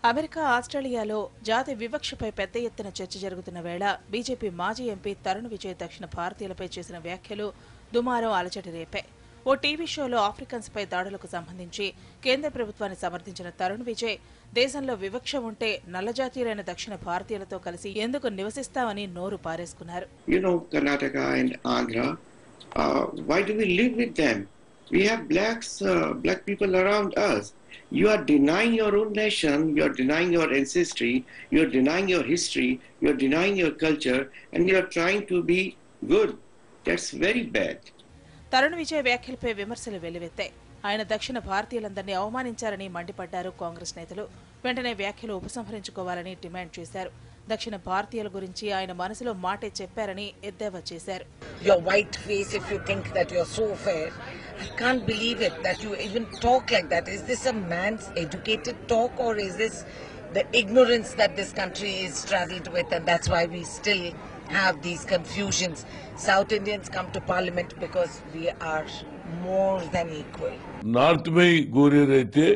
America, ఆస్ట్రేలియాలో జాతి వివక్షపై పెద్ద ఎత్తున చర్చ జరుగుతున్న వేళ బీజేపీ మాజీ ఎంపీ తరుణ్ విజయ్ దక్షిణ భారతీయులపై చేసిన వ్యాఖ్యలు దుమారం అలజడి రేపాయి. ఓ టీవీ షోలో ఆఫ్రికన్స్పై దాడులకు సంబంధించి కేంద్ర ప్రభుత్వాన్ని సమర్థించిన తరుణ్ విజయ్ దేశంలో వివక్ష ఉంటే నల్లజాతీయులైన దక్షిణ భారతీయులతో కలిసి ఎందుకు నివసిస్తామని నోరు పారేసుకున్నారు. Karnataka and Andhra, why do we live with them? We have black people around us. You are denying your own nation, you are denying your ancestry, you are denying your history, you are denying your culture, and you are trying to be good. That's very bad. Tarun Vijay వ్యాఖ్యలపై విమర్శలు వెల్లువెత్తాయి. ఆయన దక్షిణ భారతీయులందరినీ అవమానించారని మండిపడ్డారు కాంగ్రెస్ నేతలు. వెంటనే వ్యాఖ్యలు ఉపసంహరించుకోవాలని demand చేశారు. దక్షిణ భారతీయుల గురించి ఆయన మనసులో మాటే చెప్పారని ఎద్దేవా చేశారు. Your white face, if you think that you're so fair, I can't believe it that you even talk like that. Is this a man's educated talk, or is this the ignorance that this country is straddled with, and that's why we still have these confusions? South Indians come to parliament because we are more than equal. North में गोरे रहते,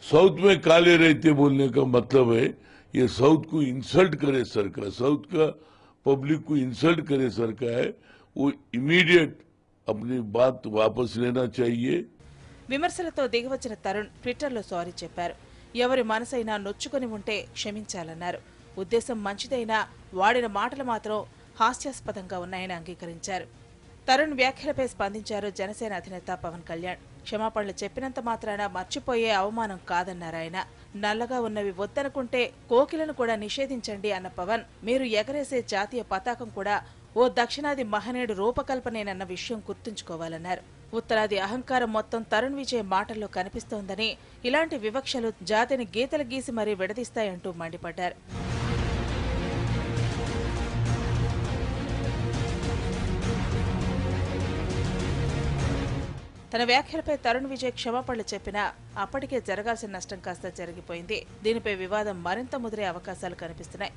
south में काले रहते बोलने का मतलब है ये साउथ को इंसल्ट करे सरकार, साउथ का पब्लिक को इंसल्ट करे सरकार है, वो इमीडिएट अपनी बात वापस लेना चाहिए. విమర్శలతో దిగవచ్చిన తరుణ్ ట్విట్టర్లో సారీ చెప్పారు. ఎవరి మనసైనా నొచ్చుకొని ఉంటే క్షమించాలన్నారు. ఉద్దేశం మంచిదైనా వాడిన మాటలు మాత్రం హాస్యాస్పదంగా ఉన్నాయని అంగీకరించారు. తరుణ్ వ్యాఖ్యలపై స్పందించారు జనసేన అధినేత పవన్ కళ్యాణ్. క్షమాపణలు చెప్పినంత మాత్రాన మర్చిపోయే అవమానం కాదన్నారాయన. నల్లగా ఉన్నవి వద్దనుకుంటే కోకిలను కూడా నిషేధించండి అన్న పవన్, మీరు ఎగరేసే జాతీయ పతాకం కూడా ఓ దక్షిణాది మహనీయుడు రూపకల్పనేనన్న విషయం గుర్తుంచుకోవాలన్నారు. ఉత్తరాది అహంకారం మొత్తం తరుణ్ విజయ్ మాటల్లో కనిపిస్తోందని, ఇలాంటి వివక్షలు జాతిని గీతలు గీసి మరీ విడదీస్తాయంటూ మండిపడ్డారు. తన వ్యాఖ్యలపై తరుణ్ విజయ్ క్షమాపణలు చెప్పినా అప్పటికే జరగాల్సిన నష్టం కాస్త జరిగిపోయింది. దీనిపై వివాదం మరింత ముదిరే అవకాశాలు కనిపిస్తున్నాయి.